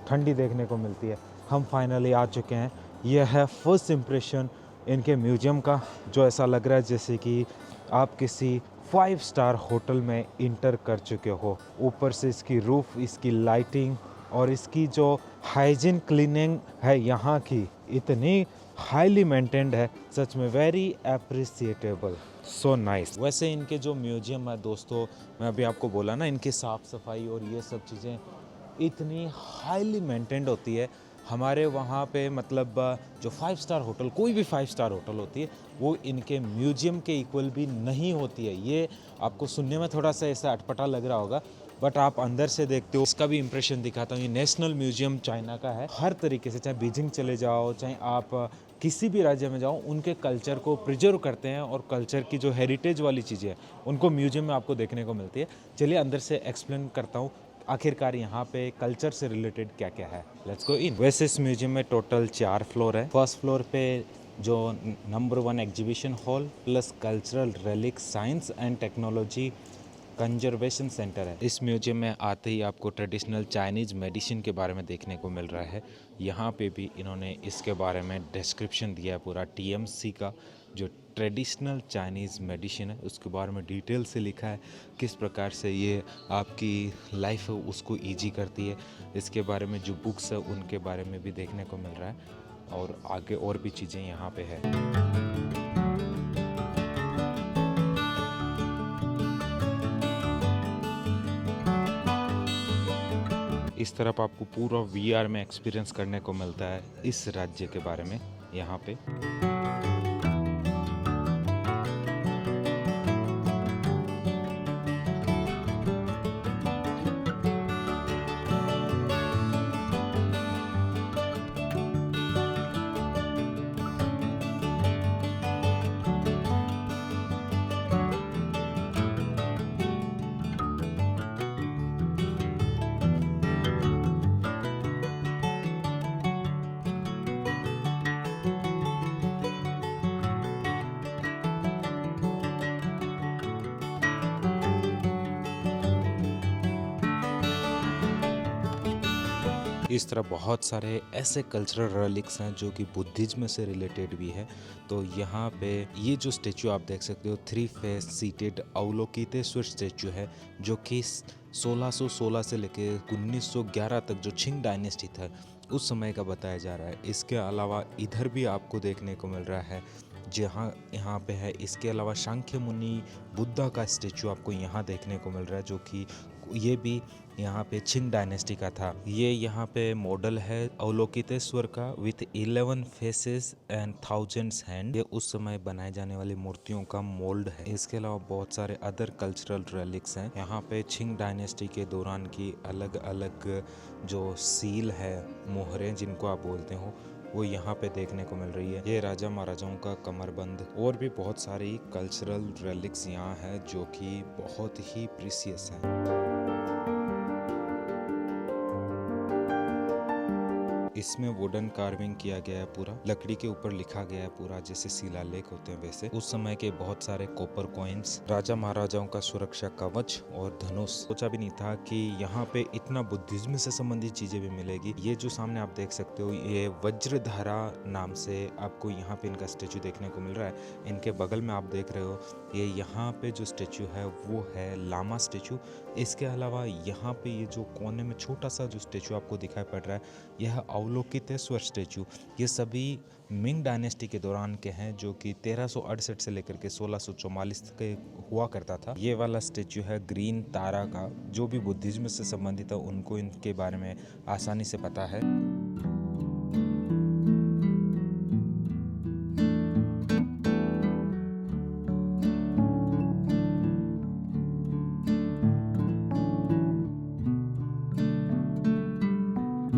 ठंडी देखने को मिलती है। हम फाइनली आ चुके हैं। यह है फर्स्ट इम्प्रेशन इनके म्यूजियम का, जो ऐसा लग रहा है जैसे कि आप किसी 5 स्टार होटल में इंटर कर चुके हो। ऊपर से इसकी रूफ, इसकी लाइटिंग और इसकी जो हाइजीन क्लीनिंग है यहाँ की, इतनी हाईली मेंटेन्ड है, सच में वेरी अप्रिसिएटेबल, सो नाइस। वैसे इनके जो म्यूजियम है दोस्तों, मैं अभी आपको बोला ना, इनकी साफ़ सफाई और ये सब चीज़ें इतनी हाईली मेंटेन्ड होती है। हमारे वहाँ पे मतलब जो 5 स्टार होटल, कोई भी 5 स्टार होटल होती है, वो इनके म्यूजियम के इक्वल भी नहीं होती है। ये आपको सुनने में थोड़ा सा ऐसा अटपटा लग रहा होगा, बट आप अंदर से देखते हो। इसका भी इम्प्रेशन दिखाता हूँ। ये नेशनल म्यूजियम चाइना का है। हर तरीके से, चाहे बीजिंग चले जाओ, चाहे आप किसी भी राज्य में जाओ, उनके कल्चर को प्रिजर्व करते हैं और कल्चर की जो हेरिटेज वाली चीज़ें हैं उनको म्यूजियम में आपको देखने को मिलती है। चलिए अंदर से एक्सप्लेन करता हूँ आखिरकार यहाँ पे कल्चर से रिलेटेड क्या क्या है। लेट्स गो इन। वैसे इस म्यूजियम में टोटल 4 फ्लोर है। फर्स्ट फ्लोर पे जो number 1 exhibition hall plus cultural relic science and technology conservation centre है। इस म्यूजियम में आते ही आपको ट्रेडिशनल चाइनीज़ मेडिसिन के बारे में देखने को मिल रहा है। यहाँ पे भी इन्होंने इसके बारे में डिस्क्रिप्शन दिया है पूरा। TMC का जो ट्रेडिशनल चाइनीज़ मेडिसिन है उसके बारे में डिटेल से लिखा है, किस प्रकार से ये आपकी लाइफ है उसको ईजी करती है। इसके बारे में जो बुक्स है उनके बारे में भी देखने को मिल रहा है, और आगे और भी चीज़ें यहाँ पे है। इस तरफ आपको पूरा VR में एक्सपीरियंस करने को मिलता है इस राज्य के बारे में यहाँ पे। इस तरह बहुत सारे ऐसे कल्चरल रेलिक्स हैं जो कि बुद्धिज्म से रिलेटेड भी है। तो यहाँ पे ये जो स्टेचू आप देख सकते हो 3 फेस सीटेड अवलोकितेश्वर स्टेचू है, जो कि 1616 से लेकर 1911 तक जो छिंग डायनेस्टी था उस समय का बताया जा रहा है। इसके अलावा इधर भी आपको देखने को मिल रहा है जहाँ यहाँ पे है। इसके अलावा शांख्य मुनि बुद्धा का स्टेचू आपको यहाँ देखने को मिल रहा है, जो कि ये भी यहाँ पे छिंग डायनेस्टी का था। ये यहाँ पे मॉडल है अवलोकितेश्वर का विथ 11 फेसेस एंड 1000 हैंड। ये उस समय बनाए जाने वाली मूर्तियों का मोल्ड है। इसके अलावा बहुत सारे अदर कल्चरल रेलिक्स हैं। यहाँ पे छिंग डायनेस्टी के दौरान की अलग अलग जो सील है, मोहरें जिनको आप बोलते हो, वो यहाँ पे देखने को मिल रही है। ये राजा महाराजाओं का कमरबंद और भी बहुत सारी कल्चरल रेलिक्स यहाँ है जो कि बहुत ही प्रीसियस हैं। इसमें वुडन कार्विंग किया गया है, पूरा लकड़ी के ऊपर लिखा गया है, पूरा जैसे शिलालेख होते हैं वैसे। उस समय के बहुत सारे कॉपर कॉइन्स, राजा महाराजाओं का सुरक्षा कवच और धनुष। सोचा भी नहीं था कि यहाँ पे इतना बुद्धिज्म से संबंधित चीजें भी मिलेगी। ये जो सामने आप देख सकते हो, ये वज्रधारा नाम से आपको यहाँ पे इनका स्टेचू देखने को मिल रहा है। इनके बगल में आप देख रहे हो, ये यहाँ पे जो स्टेचू है वो है लामा स्टेचू। इसके अलावा यहाँ पे ये जो कोने में छोटा सा जो स्टेचू आपको दिखाई पड़ रहा है, यह अवलोकितेश्वर स्टेचू। ये सभी मिंग डायनेस्टी के दौरान के हैं, जो कि 1368 से लेकर के 1644 तक के हुआ करता था। ये वाला स्टेचू है ग्रीन तारा का। जो भी बुद्धिज्म से संबंधित है उनको इनके बारे में आसानी से पता है।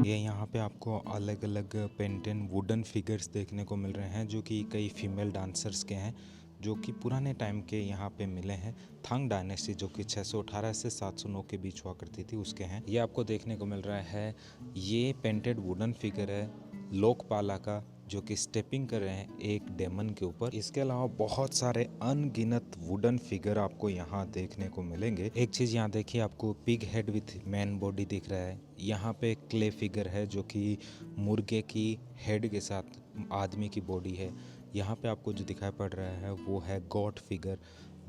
ये यहाँ पे आपको अलग अलग पेंटेन वुडन फिगर्स देखने को मिल रहे हैं, जो कि कई फीमेल डांसर्स के हैं, जो कि पुराने टाइम के यहाँ पे मिले हैं। थांग डायनेस्टी जो कि 618 से 709 के बीच हुआ करती थी, उसके हैं। ये आपको देखने को मिल रहा है। ये पेंटेड वुडन फिगर है लोकपाला का, जो कि स्टेपिंग कर रहे हैं एक डेमन के ऊपर। इसके अलावा बहुत सारे अनगिनत वुडन फिगर आपको यहाँ देखने को मिलेंगे। एक चीज यहाँ देखिए, आपको pig head with man body दिख रहा है। यहाँ पे क्ले फिगर है जो कि मुर्गे की हेड के साथ आदमी की बॉडी है। यहाँ पे आपको जो दिखाई पड़ रहा है वो है गॉड फिगर,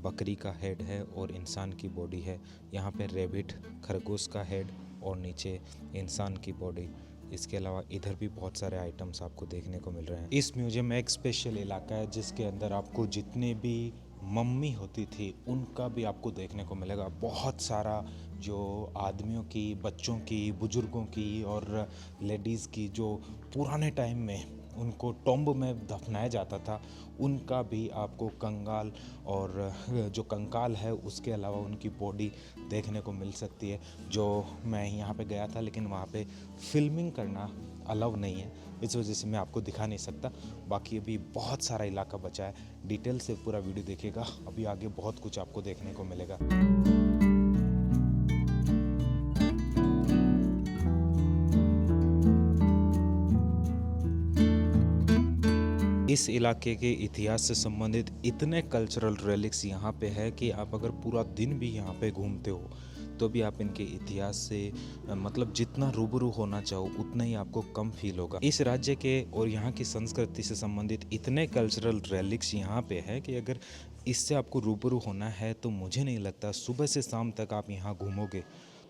बकरी का हेड है और इंसान की बॉडी है। यहाँ पे रेबिट खरगोश का हेड और नीचे इंसान की बॉडी। इसके अलावा इधर भी बहुत सारे आइटम्स आपको देखने को मिल रहे हैं। इस म्यूजियम में एक स्पेशल इलाका है जिसके अंदर आपको जितने भी मम्मी होती थी उनका भी आपको देखने को मिलेगा। बहुत सारा जो आदमियों की, बच्चों की, बुजुर्गों की और लेडीज़ की जो पुराने टाइम में उनको टॉम्ब में दफनाया जाता था, उनका भी आपको कंगाल और जो कंकाल है उसके अलावा उनकी बॉडी देखने को मिल सकती है। जो मैं यहाँ पे गया था, लेकिन वहाँ पे फिल्मिंग करना अलाउ नहीं है, इस वजह से मैं आपको दिखा नहीं सकता। बाकी अभी बहुत सारा इलाका बचा है, डिटेल से पूरा वीडियो देखिएगा। अभी आगे बहुत कुछ आपको देखने को मिलेगा। इस इलाके के इतिहास से संबंधित इतने कल्चरल रेलिक्स यहाँ पे है कि आप अगर पूरा दिन भी यहाँ पे घूमते हो तो भी आप इनके इतिहास से मतलब जितना रूबरू होना चाहो उतना ही आपको कम फील होगा। इस राज्य के और यहाँ की संस्कृति से संबंधित इतने कल्चरल रेलिक्स यहाँ पे है कि अगर इससे आपको रूबरू होना है तो मुझे नहीं लगता सुबह से शाम तक आप यहाँ घूमोगे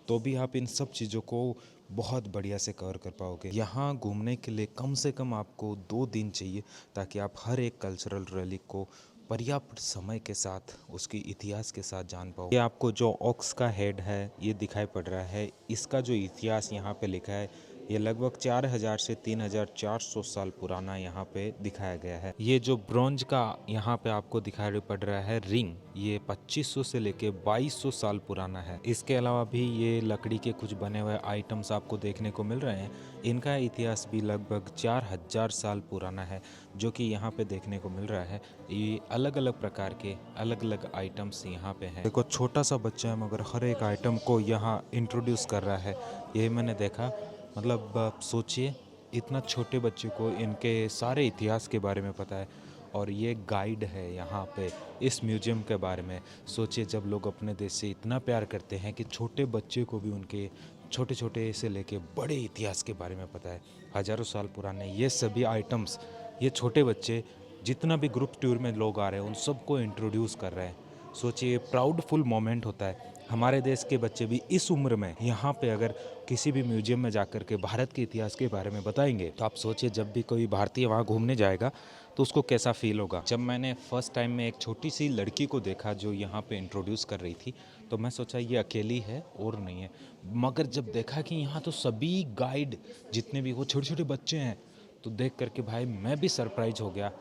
तो भी आप इन सब चीज़ों को बहुत बढ़िया से कवर कर पाओगे। यहाँ घूमने के लिए कम से कम आपको 2 दिन चाहिए ताकि आप हर एक कल्चरल रैली को पर्याप्त समय के साथ उसकी इतिहास के साथ जान पाओ। ये आपको जो ऑक्स का हेड है ये दिखाई पड़ रहा है, इसका जो इतिहास यहाँ पे लिखा है ये लगभग 4000 से 3400 साल पुराना यहाँ पे दिखाया गया है। ये जो ब्रॉन्ज का यहाँ पे आपको दिखाई पड़ रहा है रिंग, ये 2500 से लेके 2200 साल पुराना है। इसके अलावा भी ये लकड़ी के कुछ बने हुए आइटम्स आपको देखने को मिल रहे हैं, इनका इतिहास भी लगभग 4000 साल पुराना है जो कि यहाँ पे देखने को मिल रहा है। ये अलग अलग प्रकार के अलग अलग आइटम्स यहाँ पे हैं। देखो छोटा सा बच्चा है मगर हर एक आइटम को यहाँ इंट्रोड्यूस कर रहा है, ये मैंने देखा। मतलब आप सोचिए इतना छोटे बच्चे को इनके सारे इतिहास के बारे में पता है और ये गाइड है यहाँ पे इस म्यूजियम के बारे में। सोचिए जब लोग अपने देश से इतना प्यार करते हैं कि छोटे बच्चे को भी उनके छोटे छोटे से लेके बड़े इतिहास के बारे में पता है, हज़ारों साल पुराने ये सभी आइटम्स ये छोटे बच्चे जितना भी ग्रुप टूर में लोग आ रहे हैं उन सबको इंट्रोड्यूस कर रहे हैं। सोचिए प्राउडफुल मोमेंट होता है। हमारे देश के बच्चे भी इस उम्र में यहाँ पे अगर किसी भी म्यूजियम में जाकर के भारत के इतिहास के बारे में बताएंगे तो आप सोचिए जब भी कोई भारतीय वहाँ घूमने जाएगा तो उसको कैसा फील होगा। जब मैंने फर्स्ट टाइम में एक छोटी सी लड़की को देखा जो यहाँ पे इंट्रोड्यूस कर रही थी तो मैं सोचा ये अकेली है और नहीं है, मगर जब देखा कि यहाँ तो सभी गाइड जितने भी वो छोटे छोटे बच्चे हैं तो देख करके भाई मैं भी सरप्राइज हो गया।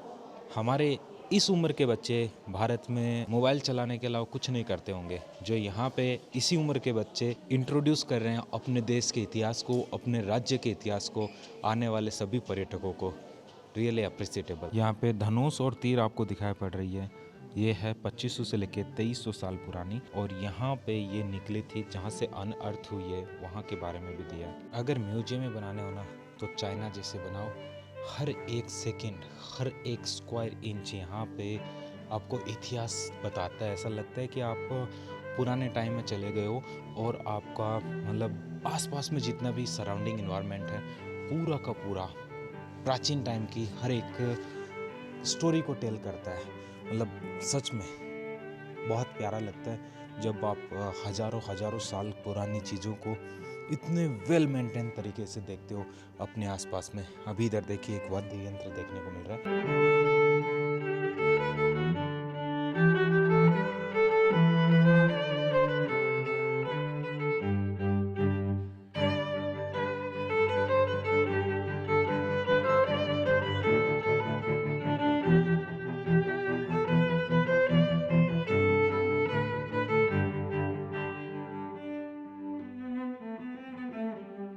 हमारे इस उम्र के बच्चे भारत में मोबाइल चलाने के अलावा कुछ नहीं करते होंगे, जो यहाँ पे इसी उम्र के बच्चे इंट्रोड्यूस कर रहे हैं अपने देश के इतिहास को, अपने राज्य के इतिहास को आने वाले सभी पर्यटकों को। Really appreciable. यहाँ पे धनुष और तीर आपको दिखाई पड़ रही है, ये है 2500 से लेके 2300 साल पुरानी और यहाँ पे ये निकली थी जहाँ से अनअर्थ हुई है वहाँ के बारे में भी दिया है। अगर म्यूजियम में बनाने हो ना तो चाइना जैसे बनाओ, हर एक सेकंड हर एक स्क्वायर इंच यहाँ पे आपको इतिहास बताता है। ऐसा लगता है कि आप पुराने टाइम में चले गए हो और आपका मतलब आसपास में जितना भी सराउंडिंग इन्वायरमेंट है पूरा का पूरा प्राचीन टाइम की हर एक स्टोरी को टेल करता है। मतलब सच में बहुत प्यारा लगता है जब आप हज़ारों साल पुरानी चीज़ों को इतने वेल मेंटेन तरीके से देखते हो अपने आसपास में। अभी इधर देखिए एक वाद्य यंत्र देखने को मिल रहा है।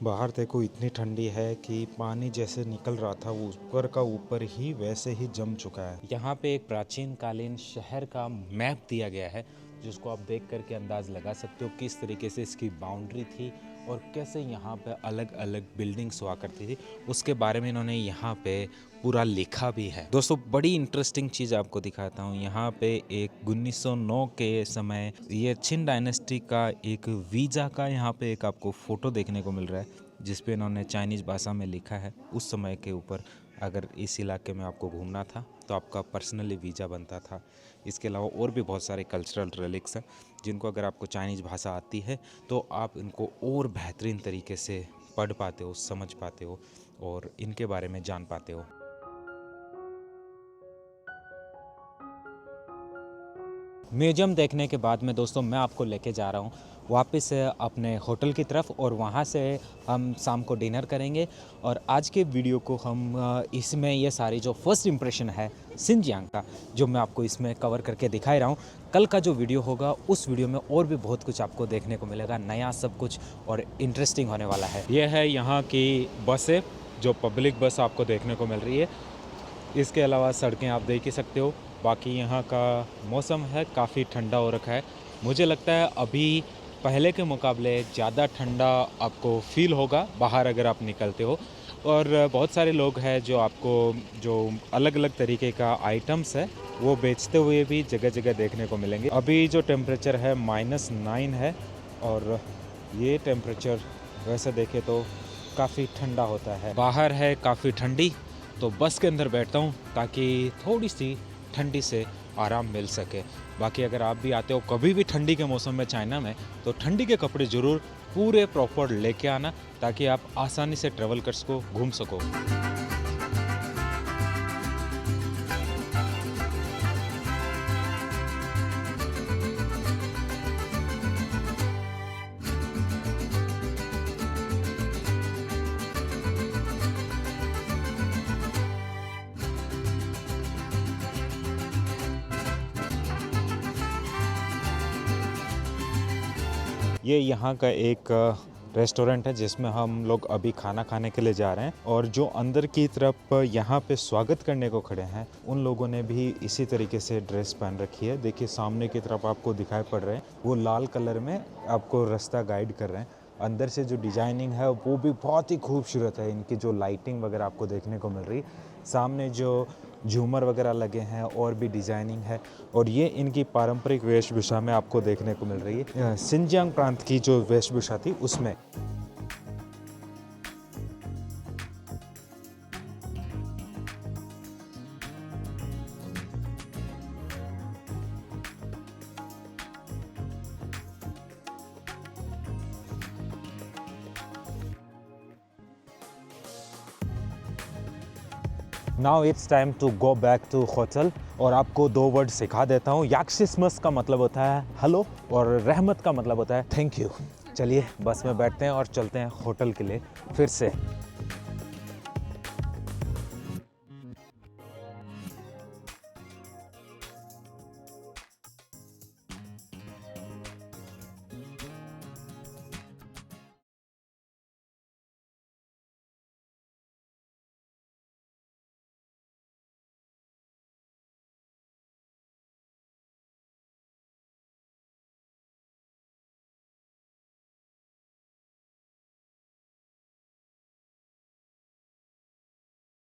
बाहर देखो इतनी ठंडी है कि पानी जैसे निकल रहा था वो ऊपर का ऊपर ही वैसे ही जम चुका है। यहाँ पे एक प्राचीन कालीन शहर का मैप दिया गया है जिसको आप देख करके अंदाज लगा सकते हो किस तरीके से इसकी बाउंड्री थी और कैसे यहाँ पे अलग अलग बिल्डिंग्स हुआ करती थी, उसके बारे में इन्होंने यहाँ पे पूरा लिखा भी है। दोस्तों बड़ी इंटरेस्टिंग चीज़ आपको दिखाता हूँ। यहाँ पे एक 1909 के समय ये छिन डायनेस्टी का एक वीज़ा का यहाँ पे एक आपको फ़ोटो देखने को मिल रहा है जिस पे इन्होंने चाइनीज़ भाषा में लिखा है उस समय के ऊपर। अगर इस इलाके में आपको घूमना था तो आपका पर्सनली वीज़ा बनता था। इसके अलावा और भी बहुत सारे कल्चरल रिलिक्स हैं जिनको अगर आपको चाइनीज़ भाषा आती है तो आप इनको और बेहतरीन तरीके से पढ़ पाते हो, समझ पाते हो और इनके बारे में जान पाते हो। म्यूजियम देखने के बाद में दोस्तों मैं आपको लेके जा रहा हूँ वापस अपने होटल की तरफ और वहाँ से हम शाम को डिनर करेंगे। और आज के वीडियो को हम इसमें ये सारी जो फर्स्ट इंप्रेशन है शिनजियांग का जो मैं आपको इसमें कवर करके दिखा रहा हूँ। कल का जो वीडियो होगा उस वीडियो में और भी बहुत कुछ आपको देखने को मिलेगा, नया सब कुछ और इंटरेस्टिंग होने वाला है। ये है यहाँ की बसें जो पब्लिक बस आपको देखने को मिल रही है। इसके अलावा सड़कें आप देख ही सकते हो। बाकी यहाँ का मौसम है काफ़ी ठंडा हो रखा है। मुझे लगता है अभी पहले के मुकाबले ज़्यादा ठंडा आपको फील होगा बाहर अगर आप निकलते हो। और बहुत सारे लोग हैं जो आपको जो अलग अलग तरीके का आइटम्स है वो बेचते हुए भी जगह जगह देखने को मिलेंगे। अभी जो टेम्परेचर है -9 है और ये टेम्परेचर वैसे देखे तो काफ़ी ठंडा होता है। बाहर है काफ़ी ठंडी तो बस के अंदर बैठता हूँ ताकि थोड़ी सी ठंडी से आराम मिल सके। बाकी अगर आप भी आते हो कभी भी ठंडी के मौसम में चाइना में तो ठंडी के कपड़े ज़रूर पूरे प्रॉपर लेके आना ताकि आप आसानी से ट्रैवल कर सको, घूम सको। ये यहाँ का एक रेस्टोरेंट है जिसमें हम लोग अभी खाना खाने के लिए जा रहे हैं और जो अंदर की तरफ यहाँ पे स्वागत करने को खड़े हैं उन लोगों ने भी इसी तरीके से ड्रेस पहन रखी है। देखिए सामने की तरफ आपको दिखाई पड़ रहे हैं वो लाल कलर में आपको रास्ता गाइड कर रहे हैं। अंदर से जो डिजाइनिंग है वो भी बहुत ही खूबसूरत है। इनकी जो लाइटिंग वगैरह आपको देखने को मिल रही है, सामने जो झूमर वगैरह लगे हैं और भी डिज़ाइनिंग है और ये इनकी पारंपरिक वेशभूषा में आपको देखने को मिल रही है। शिनजियांग प्रांत की जो वेशभूषा थी उसमें now it's time to go back to hotel और आपको 2 वर्ड सिखा देता हूँ। याक्सिसमस का मतलब होता है हेलो और रहमत का मतलब होता है थैंक यू। चलिए बस में बैठते हैं और चलते हैं होटल के लिए फिर से।